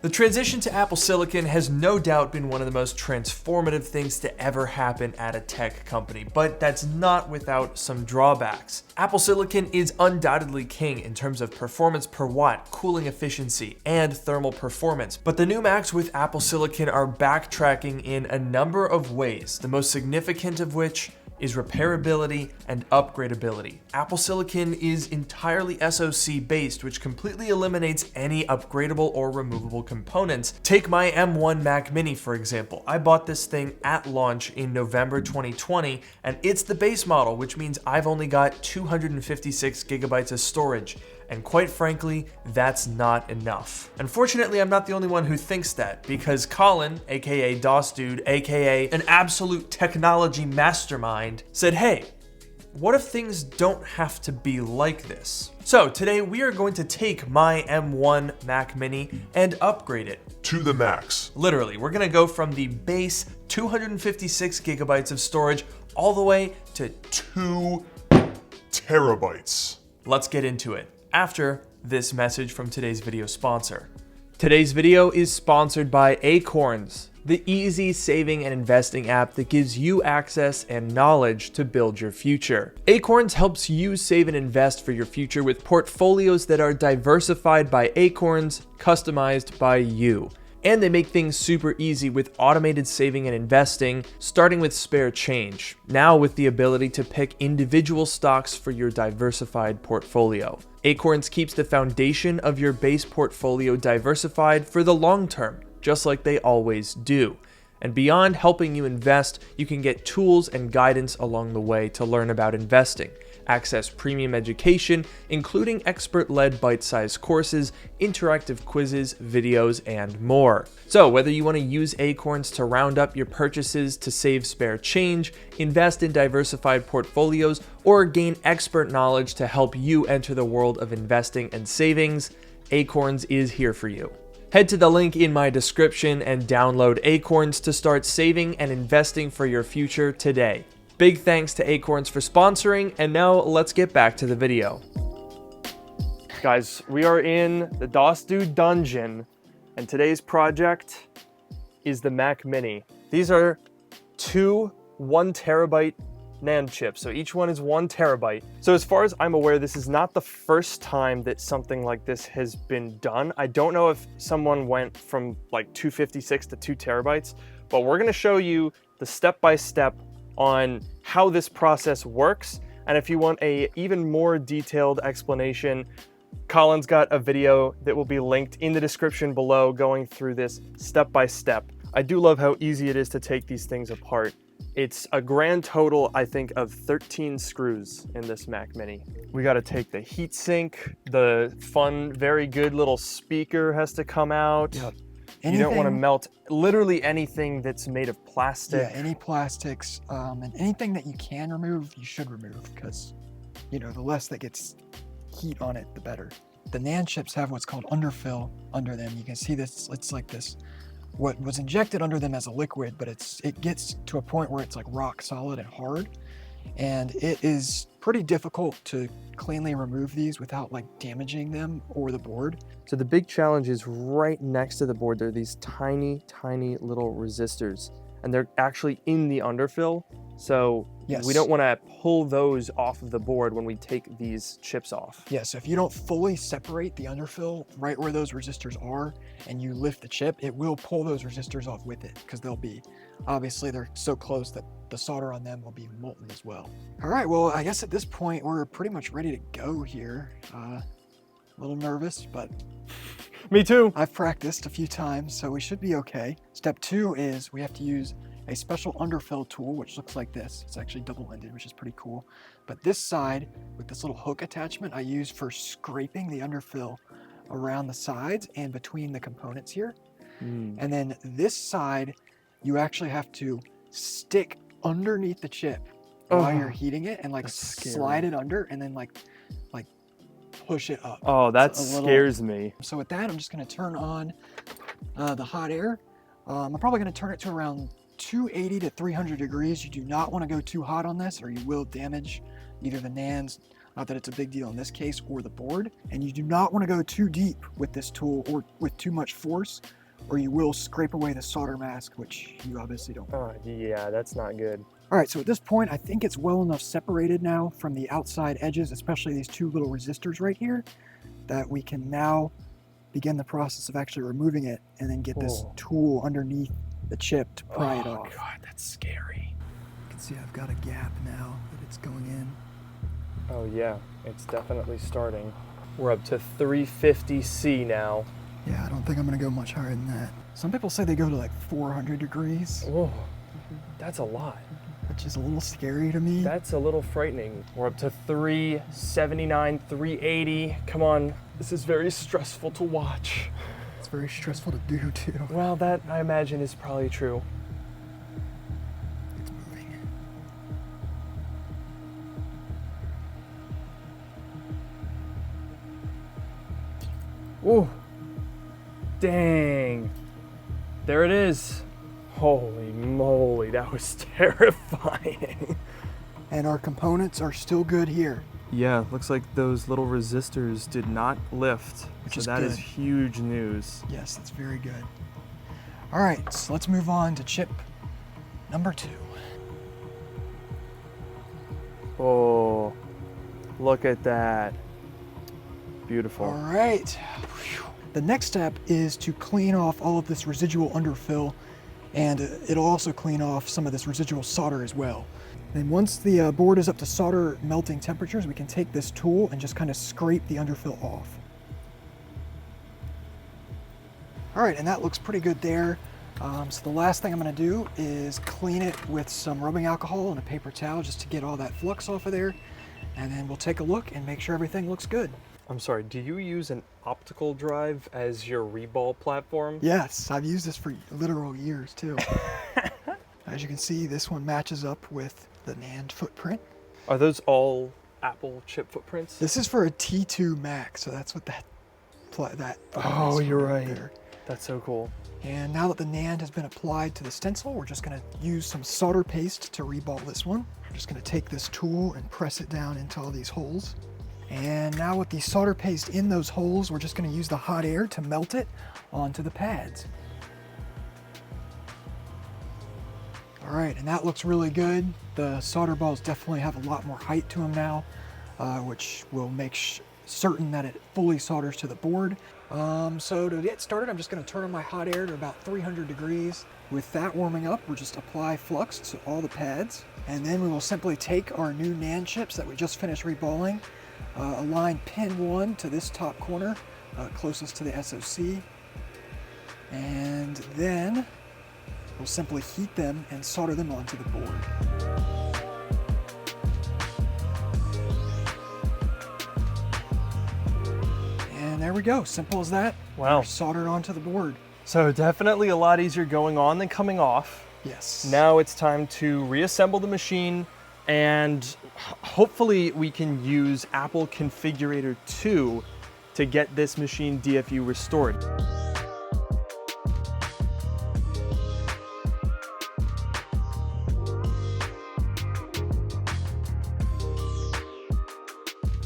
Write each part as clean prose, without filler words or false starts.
The transition to Apple Silicon has no doubt been one of the most transformative things to ever happen at a tech company, but that's not without some drawbacks. Apple Silicon is undoubtedly king in terms of performance per watt, cooling efficiency, and thermal performance, but the new Macs with Apple Silicon are backtracking in a number of ways, the most significant of which is repairability and upgradability. Apple Silicon is entirely SOC based, which completely eliminates any upgradable or removable components. Take my M1 Mac Mini, for example. I bought this thing at launch in November 2020, and it's the base model, which means I've only got 256 gigabytes of storage. And quite frankly, that's not enough. Unfortunately, I'm not the only one who thinks that, because Collin, aka DOS Dude, aka an absolute technology mastermind, said, hey, what if things don't have to be like this? So today we are going to take my M1 Mac Mini and upgrade it to the max. Literally, we're gonna go from the base 256 gigabytes of storage all the way to 2 terabytes. Let's get into it after this message from today's video sponsor. Today's video is sponsored by Acorns, the easy saving and investing app that gives you access and knowledge to build your future. Acorns helps you save and invest for your future with portfolios that are diversified by Acorns, customized by you. And they make things super easy with automated saving and investing, starting with spare change, now with the ability to pick individual stocks for your diversified portfolio. Acorns keeps the foundation of your base portfolio diversified for the long term, just like they always do. And beyond helping you invest, you can get tools and guidance along the way to learn about investing, access premium education, including expert-led bite-sized courses, interactive quizzes, videos, and more. So whether you want to use Acorns to round up your purchases to save spare change, invest in diversified portfolios, or gain expert knowledge to help you enter the world of investing and savings, Acorns is here for you. Head to the link in my description and download Acorns to start saving and investing for your future today. Big thanks to Acorns for sponsoring, and now let's get back to the video. Guys, we are in the DOS Dude dungeon, and today's project is the Mac Mini. These are two 1 terabyte NAND chips, so each one is 1 terabyte. So as far as I'm aware, this is not the first time that something like this has been done. I don't know if someone went from like 256 to 2 terabytes, but we're gonna show you the step-by-step on how this process works. And if you want a even more detailed explanation, Collin's got a video that will be linked in the description below going through this step-by-step. I do love how easy it is to take these things apart. It's a grand total, I think, of 13 screws in this Mac Mini. We gotta take the heatsink, the fun, very good little speaker has to come out. Yep. You don't want to melt literally anything that's made of plastic. Yeah, any plastics, and anything that you can remove, you should remove, because, you know, the less that gets heat on it, the better. The NAND chips have what's called underfill under them. You can see this, it's like this, what was injected under them as a liquid, but it gets to a point where it's like rock solid and hard. And it is pretty difficult to cleanly remove these without like damaging them or the board. So the big challenge is right next to the board, there are these tiny, tiny little resistors, and they're actually in the underfill. So yes, we don't want to pull those off of the board when we take these chips off. Yeah, so if you don't fully separate the underfill right where those resistors are and you lift the chip, it will pull those resistors off with it, because they'll be, obviously they're so close that the solder on them will be molten as well. All right, well, I guess at this point we're pretty much ready to go here. A little nervous, but Me too. I've practiced a few times, so we should be okay. Step 2 is we have to use a special underfill tool, which looks like this. It's actually double-ended, which is pretty cool. But this side, with this little hook attachment, I use for scraping the underfill around the sides and between the components here. And then this side, you actually have to stick underneath the chip while you're heating it and like slide it under and then like push it up. Oh, that scares me. So with that, I'm just gonna turn on the hot air. I'm probably gonna turn it to around 280 to 300 degrees. You do not wanna go too hot on this or you will damage either the NANDs Not that it's a big deal in this case or the board. And you do not want to go too deep with this tool or with too much force, or you will scrape away the solder mask, which you obviously don't want. Oh, yeah, that's not good. All right, so at this point, I think it's well enough separated now from the outside edges, especially these two little resistors right here, that we can now begin the process of actually removing it and then get this tool underneath the chip to pry it off. Oh God, that's scary. You can see I've got a gap now that it's going in. Oh yeah, it's definitely starting. We're up to 350C now. Yeah, I don't think I'm gonna go much higher than that. Some people say they go to like 400 degrees. Oh, that's a lot. Which is a little scary to me. That's a little frightening. We're up to 379, 380. Come on, this is very stressful to watch. It's very stressful to do too. Well, that I imagine is probably true. It's moving. Ooh, dang. There it is. Holy moly, that was terrifying. And our components are still good here. Yeah, looks like those little resistors did not lift. Which is that is good. huge news. Yes, that's very good. All right, so let's move on to chip number 2. Oh, look at that. Beautiful. All right. Whew. The next step is to clean off all of this residual underfill, and it'll also clean off some of this residual solder as well. And once the board is up to solder melting temperatures, we can take this tool and just kind of scrape the underfill off. All right, and that looks pretty good there. So the last thing I'm gonna do is clean it with some rubbing alcohol and a paper towel just to get all that flux off of there. And then we'll take a look and make sure everything looks good. I'm sorry, do you use an optical drive as your reball platform? Yes, I've used this for literal years too. As you can see, this one matches up with the NAND footprint. Are those all Apple chip footprints? This is for a T2 Mac, so that's what that Oh, is you're for right. there. That's so cool. And now that the NAND has been applied to the stencil, we're just gonna use some solder paste to reball this one. We're just gonna take this tool and press it down into all these holes. And now with the solder paste in those holes, we're just gonna use the hot air to melt it onto the pads. All right, and that looks really good. The solder balls definitely have a lot more height to them now, which will make certain that it fully solders to the board. So to get started, I'm just gonna turn on my hot air to about 300 degrees. With that warming up, we'll just apply flux to all the pads. And then we will simply take our new NAND chips that we just finished reballing, align pin 1 to this top corner, closest to the SOC. And then we'll simply heat them and solder them onto the board. And there we go, simple as that. Wow. They're soldered onto the board. So definitely a lot easier going on than coming off. Yes. Now it's time to reassemble the machine, and hopefully we can use Apple Configurator 2 to get this machine DFU restored.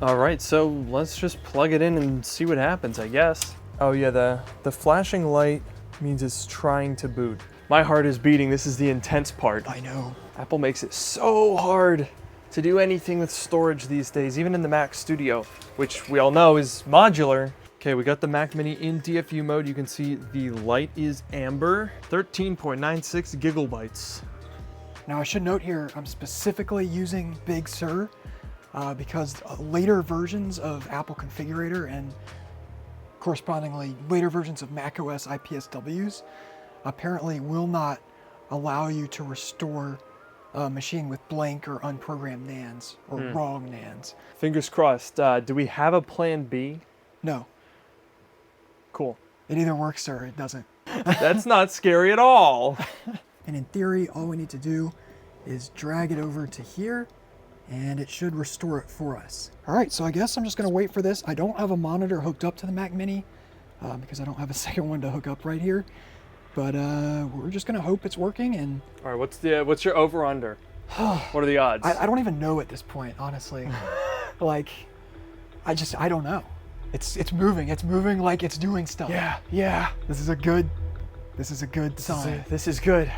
All right, so let's just plug it in and see what happens, I guess. Oh yeah, the flashing light means it's trying to boot. My heart is beating. This is the intense part. I know. Apple makes it so hard to do anything with storage these days, even in the Mac Studio, which we all know is modular. Okay, we got the Mac Mini in DFU mode. You can see the light is amber, 13.96 gigabytes. Now I should note here, I'm specifically using Big Sur because later versions of Apple Configurator and correspondingly later versions of macOS IPSWs apparently will not allow you to restore a machine with blank or unprogrammed NANDs or wrong NANDs. Fingers crossed. Do we have a plan B? No, Cool. it either works or it doesn't. That's not scary at all. And in theory, all we need to do is drag it over to here and it should restore it for us. All right, so I guess I'm just gonna wait for this. I don't have a monitor hooked up to the Mac Mini because I don't have a second one to hook up right here. But we're just gonna hope it's working. And All right, what's your over under? What are the odds? I don't even know at this point, honestly. Like, I don't know. It's moving like it's doing stuff. Yeah. This is a good sign. This is good.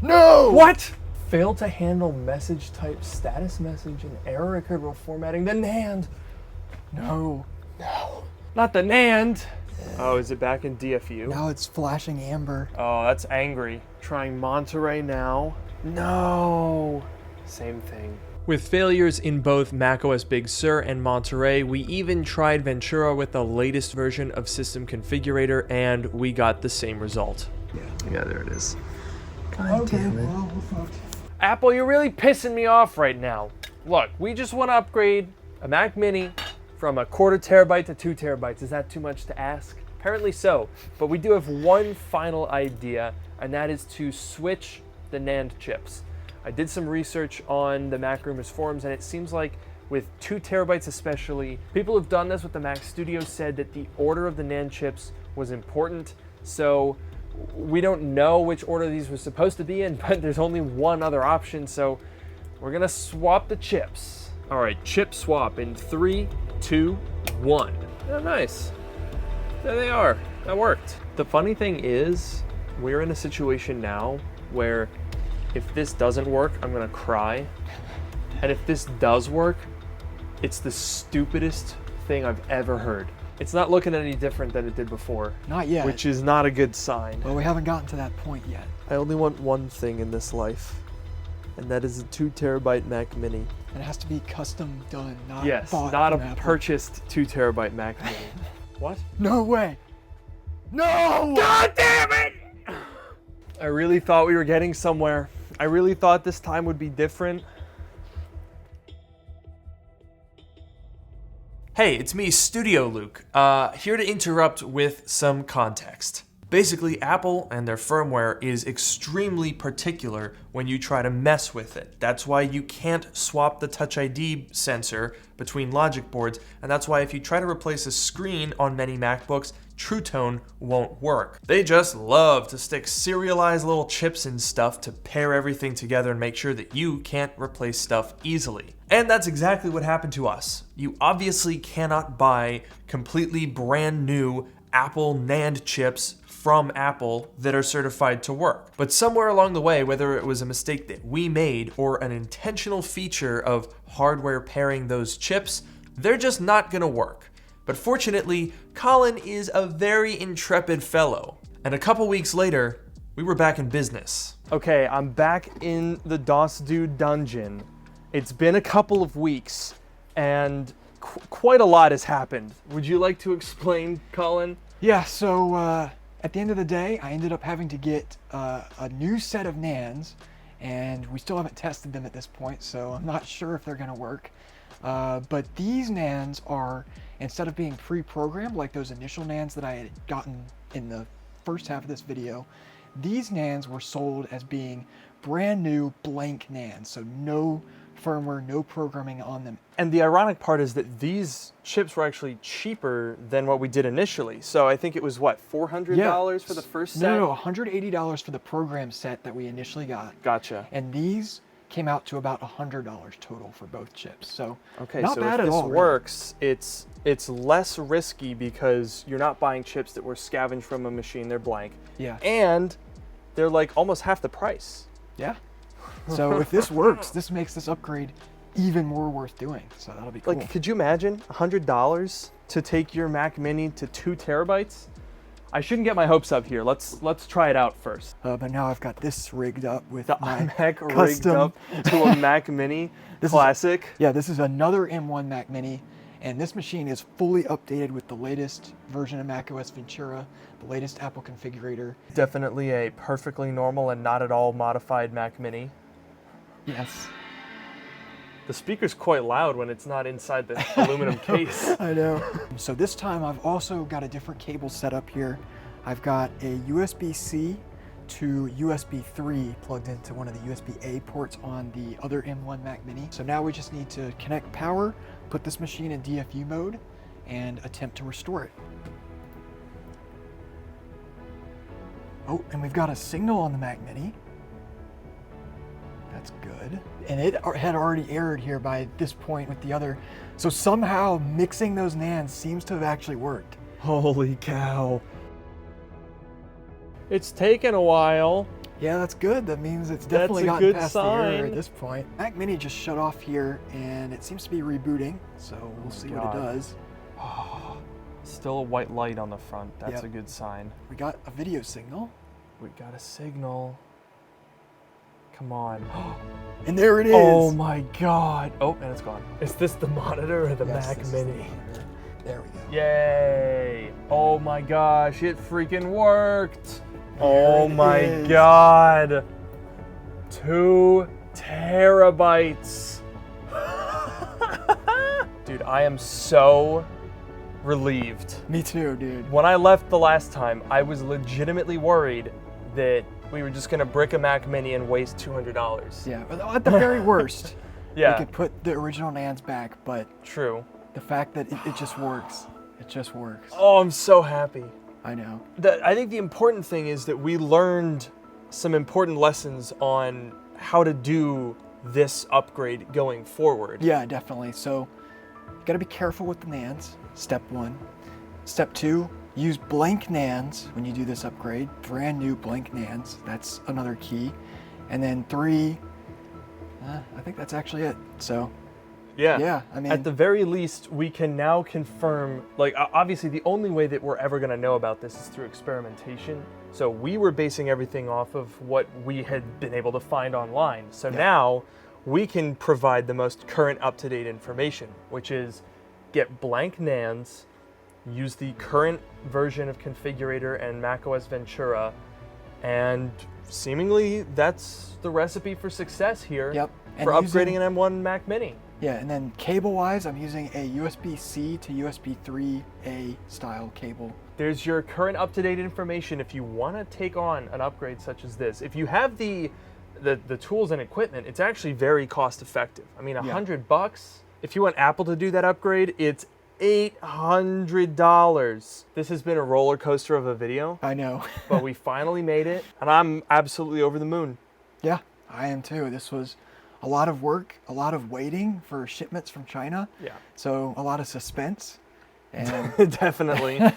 No! What? Failed to handle message type status message and error occurred while formatting the NAND. No. Not the NAND. Oh, is it back in DFU? Now it's flashing amber. Oh, that's angry. Trying Monterey now. No. Same thing. With failures in both macOS Big Sur and Monterey, we even tried Ventura with the latest version of System Configurator, and we got the same result. Yeah, there it is. God damn it. Well, we're fucked. Apple, you're really pissing me off right now. Look, we just want to upgrade a Mac Mini from a 1/4 terabyte to 2 terabytes. Is that too much to ask? Apparently so, but we do have one final idea, and that is to switch the NAND chips. I did some research on the Mac Rumors forums, and it seems like with 2 terabytes especially, people who've done this with the Mac Studio said that the order of the NAND chips was important. So we don't know which order these were supposed to be in, but there's only one other option, so we're gonna swap the chips. All right, chip swap in 3, 2, 1. Oh, nice. There they are. That worked. The funny thing is, we're in a situation now where if this doesn't work, I'm gonna cry. And if this does work, it's the stupidest thing I've ever heard. It's not looking any different than it did before. Not yet. Which is not a good sign. Well, we haven't gotten to that point yet. I only want one thing in this life, and that is a 2 terabyte Mac Mini. And it has to be custom done, not Yes, bought not a from Apple. purchased 2 terabyte Mac Mini. What? No way. No! God damn it! I really thought we were getting somewhere. I really thought this time would be different. Hey, it's me, Studio Luke, here to interrupt with some context. Basically, Apple and their firmware is extremely particular when you try to mess with it. That's why you can't swap the Touch ID sensor between logic boards, and that's why if you try to replace a screen on many MacBooks, True Tone won't work. They just love to stick serialized little chips and stuff to pair everything together and make sure that you can't replace stuff easily. And that's exactly what happened to us. You obviously cannot buy completely brand new Apple NAND chips from Apple that are certified to work. But somewhere along the way, whether it was a mistake that we made or an intentional feature of hardware pairing those chips, they're just not gonna work. But fortunately, Collin is a very intrepid fellow. And a couple weeks later, we were back in business. Okay, I'm back in the DOS Dude dungeon. It's been a couple of weeks, and quite a lot has happened. Would you like to explain, Collin? Yeah, so at the end of the day, I ended up having to get a new set of NANDs, and we still haven't tested them at this point, so I'm not sure if they're gonna work. But these NANDs are, instead of being pre-programmed like those initial NANDs that I had gotten in the first half of this video, these NANDs were sold as being brand new blank NANDs, so no firmware, no programming on them. And the ironic part is that these chips were actually cheaper than what we did initially. So I think it was what, $400 for the first set? No, $180 for the program set that we initially got. Gotcha. And these came out to about $100 total for both chips. So okay, not so bad if at this all, works, it's less risky because you're not buying chips that were scavenged from a machine, they're blank. Yeah. And they're like almost half the price. Yeah. So if this works, this makes this upgrade even more worth doing. So that'll be cool. Like, could you imagine $100 to take your Mac Mini to 2 terabytes? I shouldn't get my hopes up here. Let's try it out first. But now I've got this rigged up with The my iMac rigged custom up to a Mac Mini Classic. This is another M1 Mac Mini, and this machine is fully updated with the latest version of macOS Ventura, the latest Apple configurator. Definitely a perfectly normal and not at all modified Mac Mini. Yes. The speaker's quite loud when it's not inside the aluminum case. I know. So this time I've also got a different cable set up here. I've got a USB-C to USB 3 plugged into one of the USB-A ports on the other M1 Mac Mini. So now we just need to connect power, put this machine in DFU mode, and attempt to restore it. Oh, and we've got a signal on the Mac Mini. That's good. And it had already errored here by this point with the other. So somehow mixing those NANDs seems to have actually worked. Holy cow. It's taken a while. Yeah, that's good. That means it's That's definitely a gotten good past the error sign. at this point. Mac Mini just shut off here and it seems to be rebooting. So we'll see what it does. Still a white light on the front. That's Yep. a good sign. We got a video signal. We got a signal. Come on. And there it is. Oh my god. Oh, and it's gone. Is this the monitor or the Yes, Mac this is the Mini? monitor. There we go. Yay. Oh my gosh, it freaking worked. There Oh it my is. god. 2 terabytes. Dude, I am so relieved. Me too, dude. When I left the last time, I was legitimately worried that we were just gonna brick a Mac Mini and waste $200. Yeah, but at the very worst, Yeah, we could put the original NANDs back, but true. the fact that it just works. It just works. Oh, I'm so happy. I know. I think the important thing is that we learned some important lessons on how to do this upgrade going forward. Yeah, definitely. So you gotta be careful with the NANDs, step 1. Step 2, use blank NANDs when you do this upgrade. Brand new blank NANDs, that's another key. And then 3, I think that's actually it. So yeah, I mean, at the very least, we can now confirm, like, obviously the only way that we're ever gonna know about this is through experimentation. So we were basing everything off of what we had been able to find online. So now we can provide the most current up-to-date information, which is get blank NANDs, use the current version of Configurator and macOS Ventura, and seemingly that's the recipe for success here. Yep. And For upgrading an M1 Mac Mini. Yeah, and then cable-wise, I'm using a USB-C to USB 3A style cable. There's your current up-to-date information if you want to take on an upgrade such as this. If you have the tools and equipment, it's actually very cost-effective. I mean, $100. If you want Apple to do that upgrade, it's $800. This has been a roller coaster of a video, I know. but we finally made it, and I'm absolutely over the moon. Yeah, I am too. This was a lot of work, a lot of waiting for shipments from China. Yeah. So a lot of suspense. And Definitely. here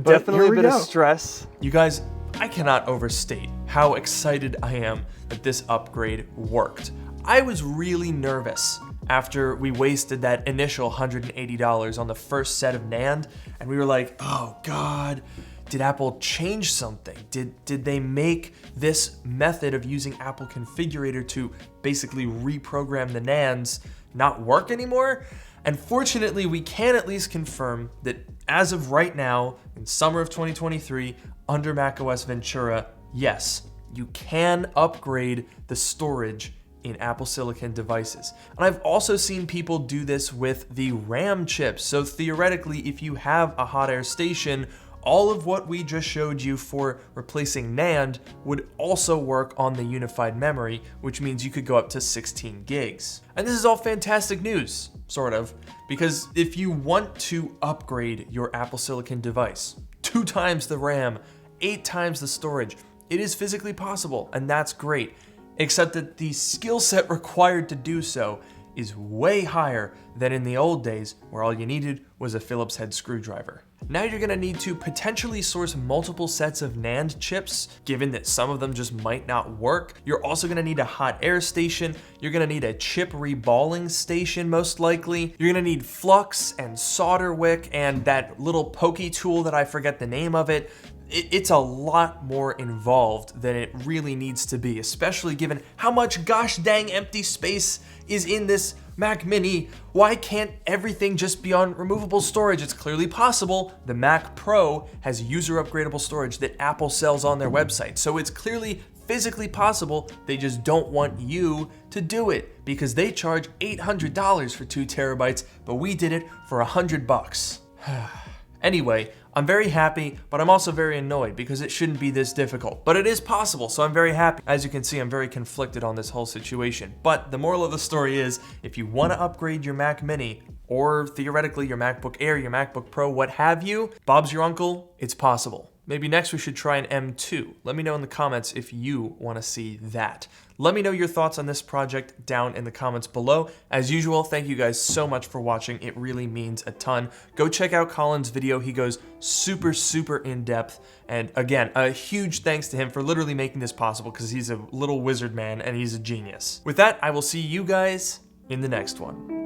Definitely a we bit of go. stress. You guys, I cannot overstate how excited I am that this upgrade worked. I was really nervous after we wasted that initial $180 on the first set of NAND, and we were like, oh God, did Apple change something? Did they make this method of using Apple Configurator to basically reprogram the NANDs not work anymore? And fortunately, we can at least confirm that as of right now, in summer of 2023, under macOS Ventura, yes, you can upgrade the storage in Apple Silicon devices. And I've also seen people do this with the RAM chips. So theoretically, if you have a hot air station, all of what we just showed you for replacing NAND would also work on the unified memory, which means you could go up to 16 gigs. And this is all fantastic news, sort of, because if you want to upgrade your Apple Silicon device, 2 times the RAM, 8 times the storage, it is physically possible, and that's great, except that the skill set required to do so is way higher than in the old days where all you needed was a Phillips head screwdriver. Now you're gonna need to potentially source multiple sets of NAND chips, given that some of them just might not work. You're also gonna need a hot air station. You're gonna need a chip reballing station, most likely. You're gonna need flux and solder wick and that little pokey tool that I forget the name of it. It's a lot more involved than it really needs to be, especially given how much gosh dang empty space is in this Mac Mini. Why can't everything just be on removable storage? It's clearly possible. The Mac Pro has user upgradable storage that Apple sells on their website. So it's clearly physically possible. They just don't want you to do it because they charge $800 for 2 terabytes, but we did it for $100. Anyway, I'm very happy, but I'm also very annoyed because it shouldn't be this difficult. But it is possible, so I'm very happy. As you can see, I'm very conflicted on this whole situation. But the moral of the story is, if you want to upgrade your Mac Mini, or theoretically your MacBook Air, your MacBook Pro, what have you, Bob's your uncle, it's possible. Maybe next we should try an M2. Let me know in the comments if you want to see that. Let me know your thoughts on this project down in the comments below. As usual, thank you guys so much for watching. It really means a ton. Go check out Collin's video. He goes super in depth. And again, a huge thanks to him for literally making this possible because he's a little wizard man and he's a genius. With that, I will see you guys in the next one.